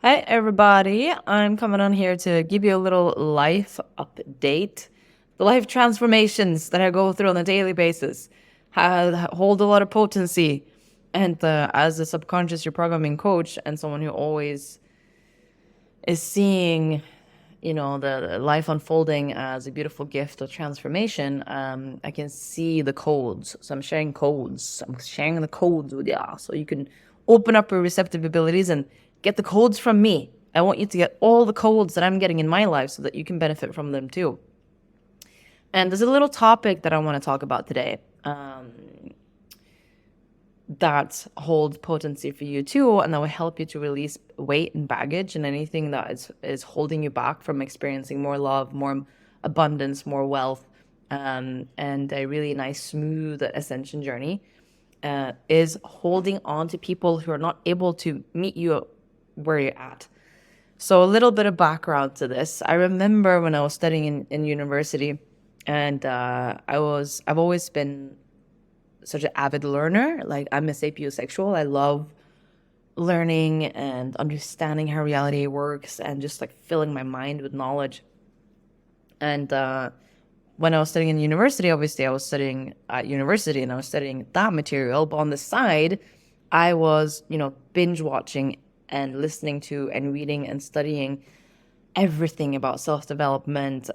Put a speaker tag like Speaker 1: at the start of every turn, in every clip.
Speaker 1: Hi, everybody. I'm coming on here to give you a little life update. The life transformations that I go through on a daily basis hold a lot of potency. And as a subconscious reprogramming coach and someone who always is seeing, the life unfolding as a beautiful gift of transformation, I can see the codes. So I'm sharing codes. I'm sharing the codes with you so you can open up your receptive abilities and get the codes from me. I want you to get all the codes that I'm getting in my life so that you can benefit from them too. And there's a little topic that I want to talk about today. That holds potency for you too, and that will help you to release weight and baggage and anything that is holding you back from experiencing more love, more abundance, more wealth, and a really nice smooth ascension journey. Is holding on to people who are not able to meet you where you're at. So a little bit of background to this. I remember when I was studying in university, and I've always been such an avid learner. Like, I'm a sapiosexual. I love learning and understanding how reality works and just like filling my mind with knowledge. And when I was studying in university, obviously I was studying at university and I was studying that material. But on the side, I was, binge watching and listening to and reading and studying everything about self development,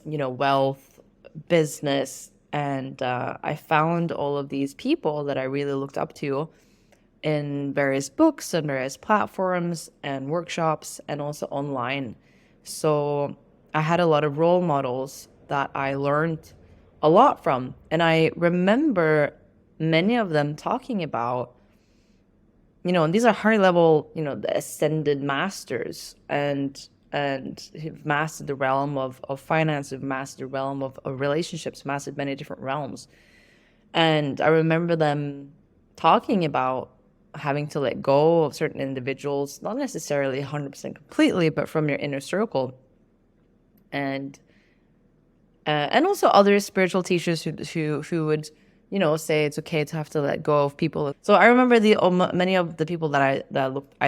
Speaker 1: wealth, business. And I found all of these people that I really looked up to in various books and various platforms and workshops and also online. So I had a lot of role models that I learned a lot from. And I remember many of them talking about, and these are high level, the ascended masters and who've mastered the realm of finance, who've mastered the realm of relationships, mastered many different realms. And I remember them talking about having to let go of certain individuals, not necessarily 100% completely, but from your inner circle. And and also other spiritual teachers who would, say it's okay to have to let go of people. So I remember the many of the people I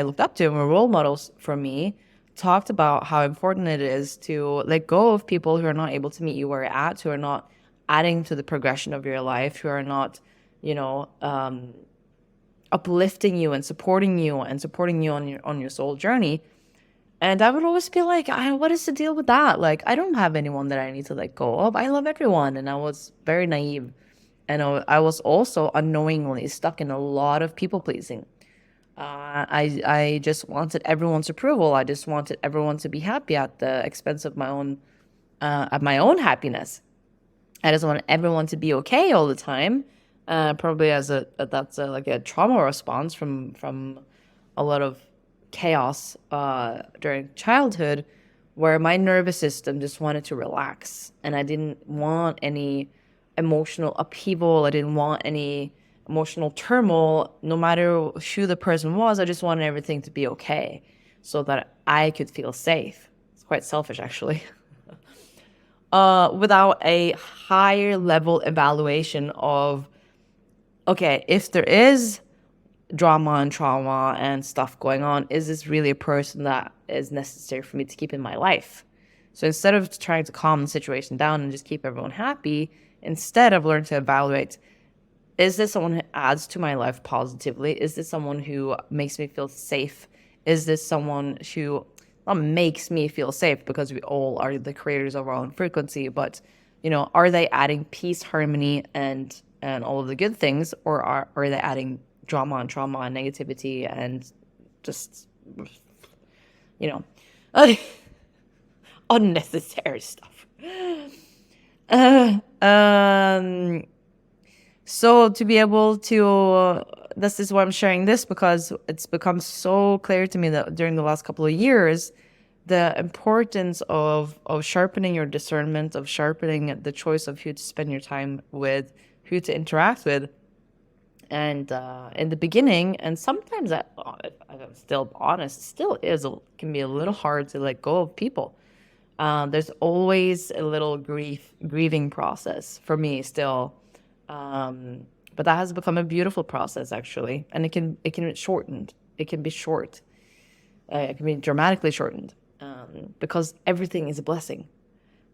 Speaker 1: looked up to and were role models for me talked about how important it is to let go of people who are not able to meet you where you're at, who are not adding to the progression of your life, who are not, you know, uplifting you and supporting you on your soul journey. And I would always be like, what is the deal with that? Like, I don't have anyone that I need to let go of. I love everyone. And I was very naive. And I was also unknowingly stuck in a lot of people pleasing. I just wanted everyone's approval. I just wanted everyone to be happy at the expense of my own happiness. I just wanted everyone to be okay all the time. Probably that's like a trauma response from a lot of chaos during childhood, where my nervous system just wanted to relax, and I didn't want any emotional upheaval. I didn't want any emotional turmoil, no matter who the person was. I just wanted everything to be okay, so that I could feel safe. It's quite selfish, actually. Without a higher level evaluation of, okay, if there is drama and trauma and stuff going on, is this really a person that is necessary for me to keep in my life? So instead of trying to calm the situation down and just keep everyone happy, instead I've learned to evaluate, is this someone who adds to my life positively? Is this someone who makes me feel safe? Is this someone who not makes me feel safe, because we all are the creators of our own frequency, but are they adding peace, harmony, and all of the good things, or are they adding drama and trauma and negativity and just you know unnecessary stuff? Uh, um, so to be able to, this is why I'm sharing this, because it's become so clear to me that during the last couple of years, the importance of sharpening your discernment, of sharpening the choice of who to spend your time with, who to interact with. And in the beginning, and sometimes I'm still honest, still can be a little hard to let go of people. There's always a little grieving process for me still, but that has become a beautiful process, actually, and it can be shortened. It can be short. It can be dramatically shortened, because everything is a blessing.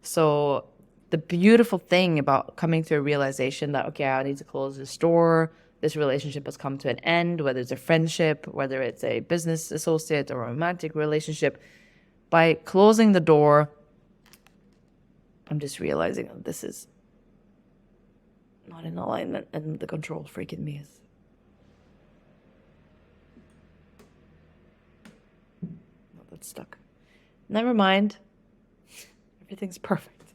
Speaker 1: So the beautiful thing about coming to a realization that, okay, I need to close this door, this relationship has come to an end, whether it's a friendship, whether it's a business associate or a romantic relationship, by closing the door, I'm just realizing that this is not in alignment, and the control freak in me is. Oh, that's stuck. Never mind. Everything's perfect.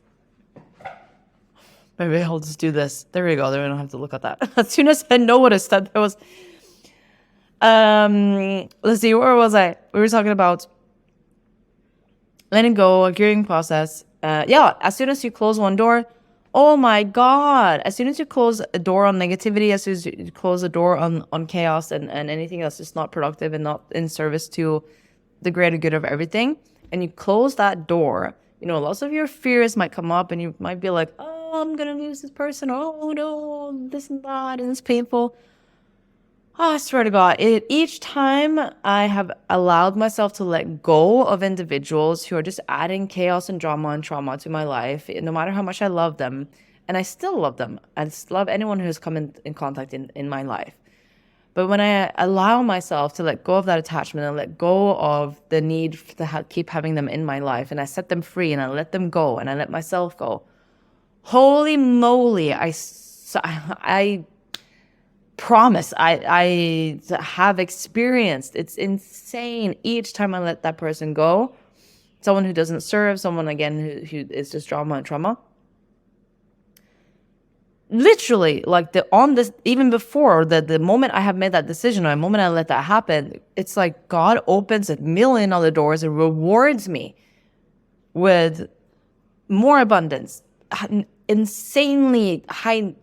Speaker 1: Maybe I'll just do this. There we go. Then I don't have to look at that. As soon as I noticed that there was, let's see, where was I? We were talking about letting go, a grieving process. Yeah, as soon as you close one door, oh my God. As soon as you close a door on negativity, as soon as you close a door on chaos and anything that's just not productive and not in service to the greater good of everything, and you close that door, you know, lots of your fears might come up and you might be like, oh, I'm going to lose this person. Oh no, this and that, and it's painful. Oh, I swear to God, each time I have allowed myself to let go of individuals who are just adding chaos and drama and trauma to my life, no matter how much I love them, and I still love them. I love anyone who has come in contact in my life. But when I allow myself to let go of that attachment and let go of the need to keep having them in my life, and I set them free and I let them go and I let myself go, holy moly, I promise, I have experienced, it's insane each time I let that person go. Someone who doesn't serve, someone again who is just drama and trauma. Literally, like even before the moment I have made that decision, or the moment I let that happen, it's like God opens a million other doors and rewards me with more abundance, insanely high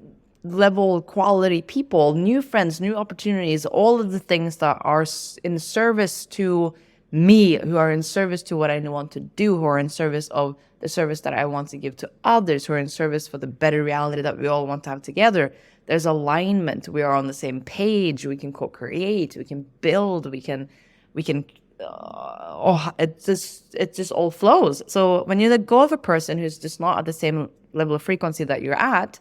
Speaker 1: level quality people, new friends, new opportunities, all of the things that are in service to me, who are in service to what I want to do, who are in service of the service that I want to give to others, who are in service for the better reality that we all want to have together. There's alignment. We are on the same page. We can co-create. We can build. We can. It just all flows. So when you let go of a person who's just not at the same level of frequency that you're at,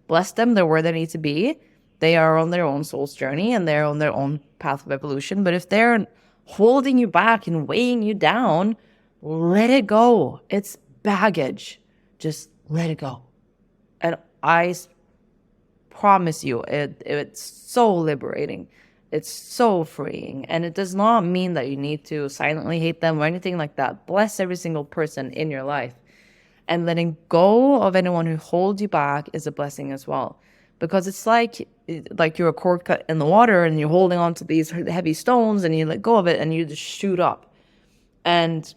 Speaker 1: bless them. They're where they need to be. They are on their own soul's journey and they're on their own path of evolution. But if they're holding you back and weighing you down, let it go. It's baggage. Just let it go. And I promise you, it's so liberating. It's so freeing. And it does not mean that you need to silently hate them or anything like that. Bless every single person in your life. And letting go of anyone who holds you back is a blessing as well. Because it's like you're a cord cut in the water and you're holding on to these heavy stones and you let go of it and you just shoot up. And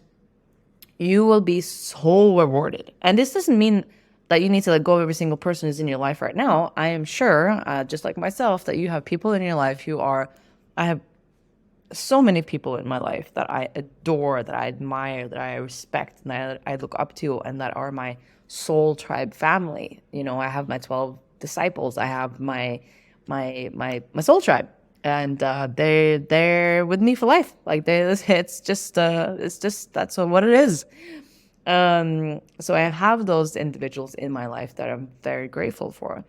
Speaker 1: you will be so rewarded. And this doesn't mean that you need to let go of every single person who's in your life right now. I am sure, just like myself, that you have people in your life I have so many people in my life that I adore, that I admire, that I respect, and that I look up to, and that are my soul tribe family. You know, I have my 12 disciples. I have my soul tribe, and they're with me for life. Like it's just that's what it is. So I have those individuals in my life that I'm very grateful for.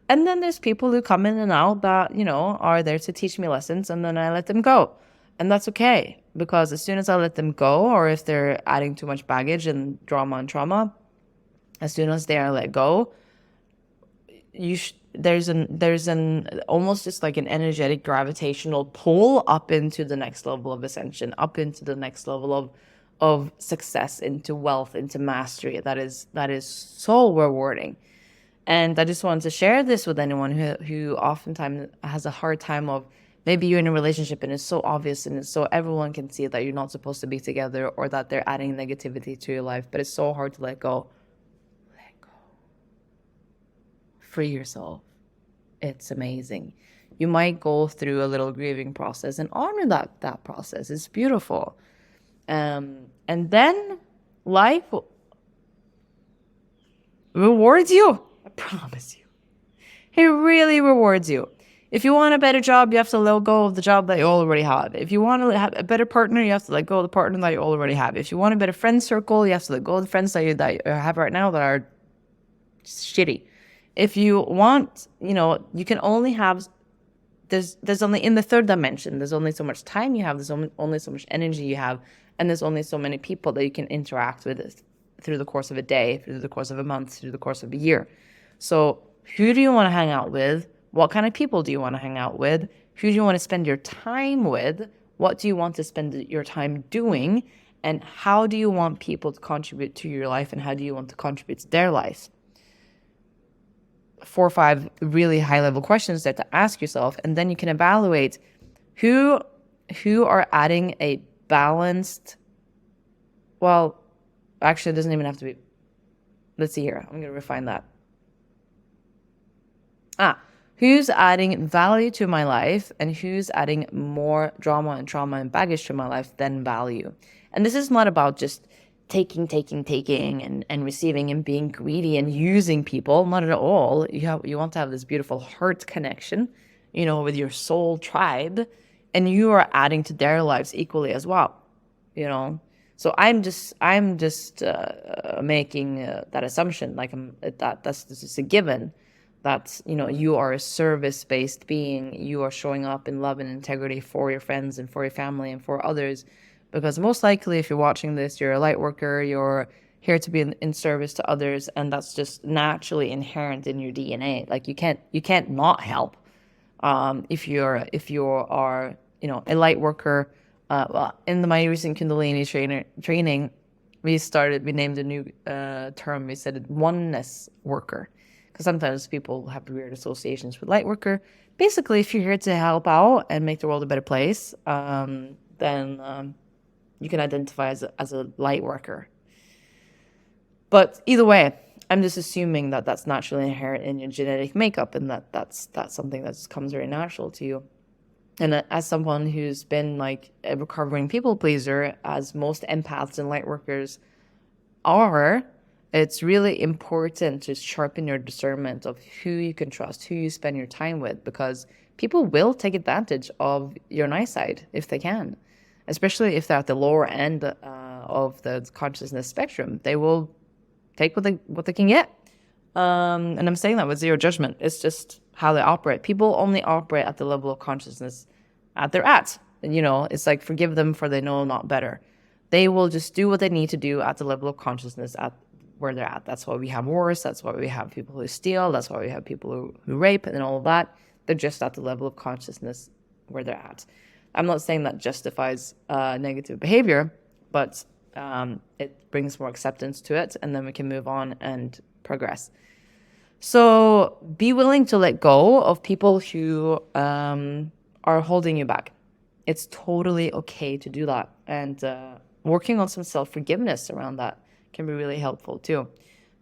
Speaker 1: And then there's people who come in and out that, you know, are there to teach me lessons, and then I let them go. And that's okay, because as soon as I let them go, or if they're adding too much baggage and drama and trauma, as soon as they are let go, there's an almost just like an energetic gravitational pull up into the next level of ascension, up into the next level of success, into wealth, into mastery. That is so rewarding. And I just wanted to share this with anyone who oftentimes has a hard time of, maybe you're in a relationship and it's so obvious and it's so everyone can see that you're not supposed to be together, or that they're adding negativity to your life, but it's so hard to let go. Let go. Free yourself. It's amazing. You might go through a little grieving process and honor that process. It's beautiful. And then life rewards you. I promise you. It really rewards you. If you want a better job, you have to let go of the job that you already have. If you want to have a better partner, you have to let go of the partner that you already have. If you want a better friend circle, you have to let go of the friends that you have right now that are shitty. If you want, you can only have, there's only, in the third dimension, there's only so much time you have, there's only so much energy you have, and there's only so many people that you can interact with through the course of a day, through the course of a month, through the course of a year. So who do you want to hang out with? What kind of people do you want to hang out with? Who do you want to spend your time with? What do you want to spend your time doing? And how do you want people to contribute to your life, and how do you want to contribute to their life? 4 or 5 really high level questions there to ask yourself, and then you can evaluate who are adding a balanced, well, actually it doesn't even have to be, let's see here, I'm going to refine that. Who's adding value to my life, and who's adding more drama and trauma and baggage to my life than value. And this is not about just taking and receiving and being greedy and using people. Not at all. You want to have this beautiful heart connection, with your soul tribe, and you are adding to their lives equally as well. So I'm just making that assumption, like that's just a given. That, you are a service-based being. You are showing up in love and integrity for your friends and for your family and for others. Because most likely, if you're watching this, you're a light worker, you're here to be in service to others, and that's just naturally inherent in your DNA. Like you can't not help. If you are, a light worker. Well, in my recent Kundalini training, we named a new term. We said oneness worker. Because sometimes people have weird associations with light worker. Basically, if you're here to help out and make the world a better place, then you can identify as a light worker. But either way, I'm just assuming that that's naturally inherent in your genetic makeup, and that's something that just comes very natural to you. And as someone who's been like a recovering people pleaser, as most empaths and light workers are, it's really important to sharpen your discernment of who you can trust, who you spend your time with, because people will take advantage of your nice side if they can, especially if they're at the lower end of the consciousness spectrum. They will take what they can get. And I'm saying that with zero judgment. It's just how they operate. People only operate at the level of consciousness that they're at. And, it's like, forgive them for they know not better. They will just do what they need to do at the level of consciousness at where they're at. That's why we have wars. That's why we have people who steal. That's why we have people who rape and all of that. They're just at the level of consciousness where they're at. I'm not saying that justifies negative behavior, but it brings more acceptance to it, and then we can move on and progress. So be willing to let go of people who are holding you back. It's totally okay to do that. And working on some self-forgiveness around that can be really helpful too.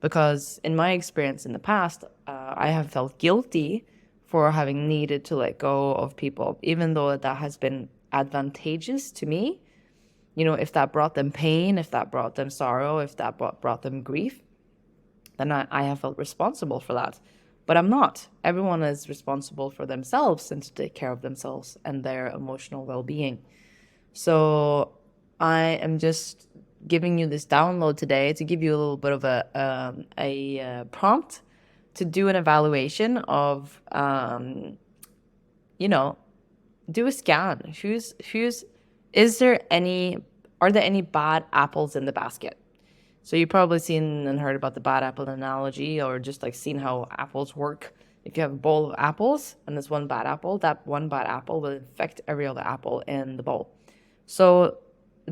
Speaker 1: Because in my experience in the past, I have felt guilty for having needed to let go of people, even though that has been advantageous to me. If that brought them pain, if that brought them sorrow, if that brought them grief, then I have felt responsible for that. But I'm not. Everyone is responsible for themselves and to take care of themselves and their emotional well-being. So I am just giving you this download today to give you a little bit of a prompt to do an evaluation of, do a scan. Are there any bad apples in the basket? So you've probably seen and heard about the bad apple analogy, or just like seen how apples work. If you have a bowl of apples and there's one bad apple, that one bad apple will infect every other apple in the bowl. So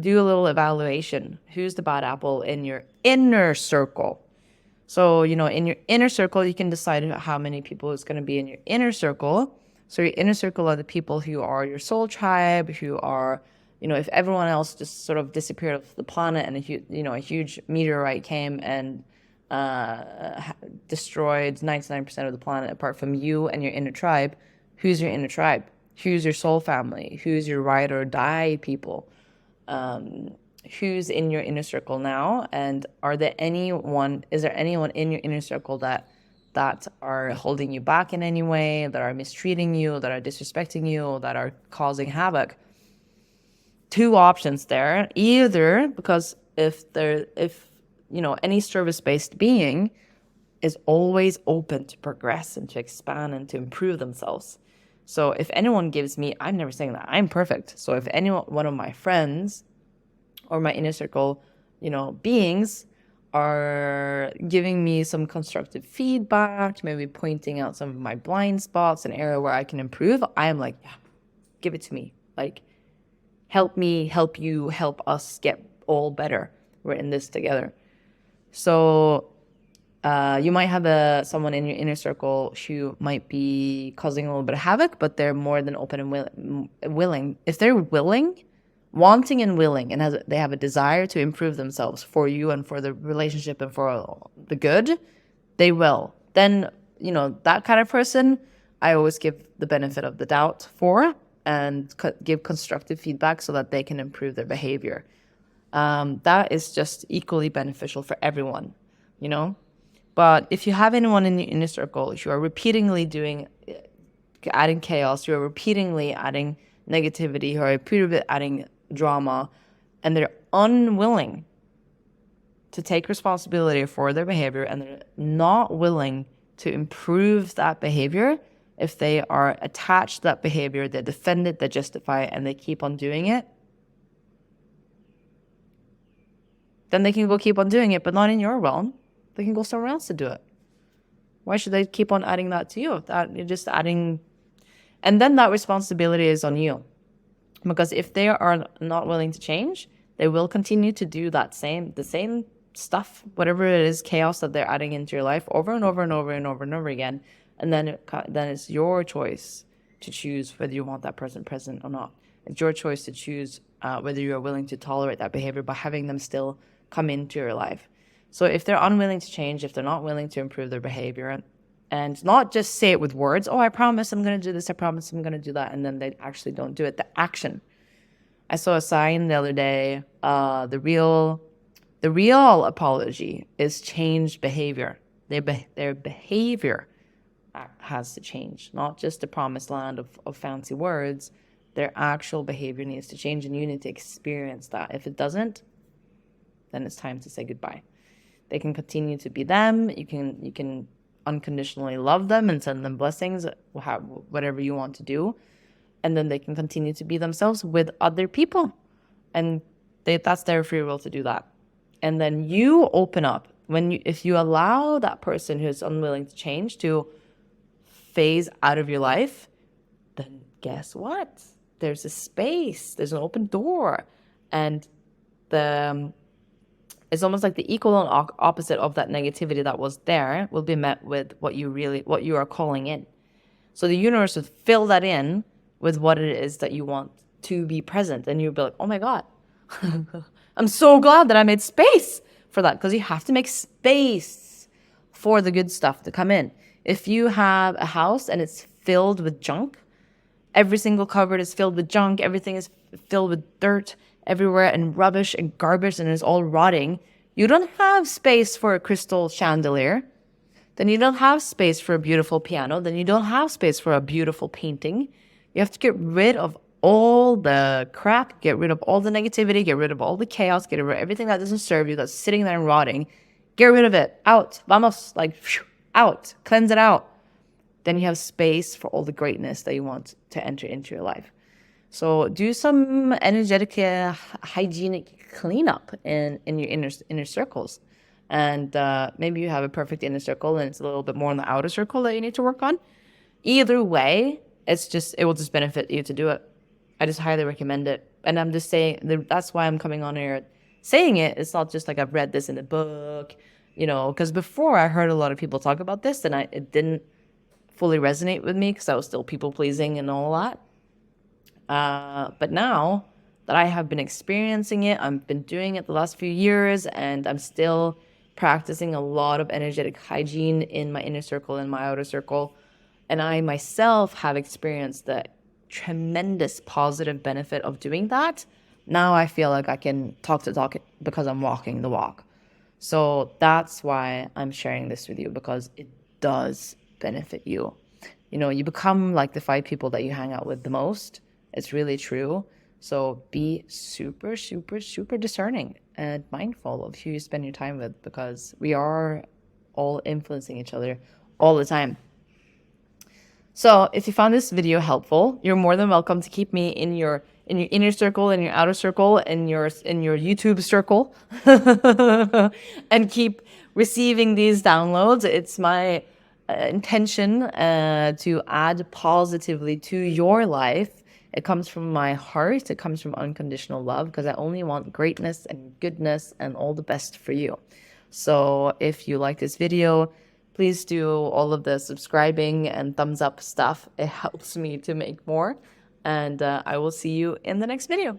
Speaker 1: do a little evaluation. Who's the bad apple in your inner circle? So, in your inner circle, you can decide how many people is going to be in your inner circle. So your inner circle are the people who are your soul tribe, who are, if everyone else just sort of disappeared off the planet and a huge meteorite came and destroyed 99% of the planet apart from you and your inner tribe, who's your inner tribe? Who's your soul family? Who's your ride or die people? Who's in your inner circle now? And is there anyone in your inner circle that that are holding you back in any way, that are mistreating you, that are disrespecting you, that are causing havoc. Two options there. Either because if any service-based being is always open to progress and to expand and to improve themselves. So if anyone gives me, I'm never saying that I'm perfect. So if one of my friends or my inner circle, beings are giving me some constructive feedback, maybe pointing out some of my blind spots, an area where I can improve, I am like, yeah, give it to me. Like, help me, help you, help us get all better. We're in this together. So you might have someone in your inner circle who might be causing a little bit of havoc, but they're more than open and willing. If they're willing, wanting and willing, and they have a desire to improve themselves for you and for the relationship and for the good, they will. Then, that kind of person, I always give the benefit of the doubt for and give constructive feedback so that they can improve their behavior. That is just equally beneficial for everyone, But if you have anyone in your inner circle, you are repeatedly adding chaos, you are repeatedly adding negativity, you are repeatedly adding drama, and they're unwilling to take responsibility for their behavior, and they're not willing to improve that behavior, if they are attached to that behavior, they defend it, they justify it, and they keep on doing it, then they can go keep on doing it, but not in your realm. They can go somewhere else to do it. Why should they keep on adding that to you? That you're just adding, and then that responsibility is on you. Because if they are not willing to change, they will continue to do the same stuff, whatever it is, chaos that they're adding into your life over and over and over and over and over again. And then it's your choice to choose whether you want that person present or not. It's your choice to choose whether you are willing to tolerate that behavior by having them still come into your life. So if they're unwilling to change, if they're not willing to improve their behavior, and not just say it with words, oh, I promise I'm going to do this, I promise I'm going to do that, and then they actually don't do it, the action. I saw a sign the other day, the real apology is changed behavior. Their behavior has to change, not just the promised land of fancy words. Their actual behavior needs to change, and you need to experience that. If it doesn't, then it's time to say goodbye. They can continue to be them. You can unconditionally love them and send them blessings, whatever you want to do. And then they can continue to be themselves with other people. And that's their free will to do that. And then you open up. If you allow that person who's unwilling to change to phase out of your life, then guess what? There's a space. There's an open door. And it's almost like the equal and opposite of that negativity that was there will be met with what you are calling in. So the universe would fill that in with what it is that you want to be present. And you'll be like, oh my God, I'm so glad that I made space for that. Because you have to make space for the good stuff to come in. If you have a house and it's filled with junk, every single cupboard is filled with junk, everything is filled with dirt everywhere and rubbish and garbage, and it's all rotting, you don't have space for a crystal chandelier. Then you don't have space for a beautiful piano. Then you don't have space for a beautiful painting. You have to get rid of all the crap, get rid of all the negativity, get rid of all the chaos, get rid of everything that doesn't serve you, that's sitting there and rotting. Get rid of it. Out. Vamos. Out. Cleanse it out. Then you have space for all the greatness that you want to enter into your life. So do some energetic, hygienic cleanup in your inner circles. And maybe you have a perfect inner circle and it's a little bit more in the outer circle that you need to work on. Either way, it will just benefit you to do it. I just highly recommend it. And I'm just saying, that's why I'm coming on here saying it. It's not just like I've read this in a book, because before I heard a lot of people talk about this and it didn't fully resonate with me because I was still people pleasing and all that. But now that I have been experiencing it, I've been doing it the last few years, and I'm still practicing a lot of energetic hygiene in my inner circle and my outer circle. And I myself have experienced the tremendous positive benefit of doing that. Now I feel like I can talk the talk because I'm walking the walk. So that's why I'm sharing this with you, because it does benefit you. You know, you become like the 5 people that you hang out with the most. It's really true. So be super, super, super discerning and mindful of who you spend your time with, because we are all influencing each other all the time. So if you found this video helpful, you're more than welcome to keep me in your inner circle, in your outer circle, in your YouTube circle, and keep receiving these downloads. It's my intention to add positively to your life. It comes from my heart. It comes from unconditional love, because I only want greatness and goodness and all the best for you. So if you like this video, please do all of the subscribing and thumbs up stuff. It helps me to make more. And I will see you in the next video.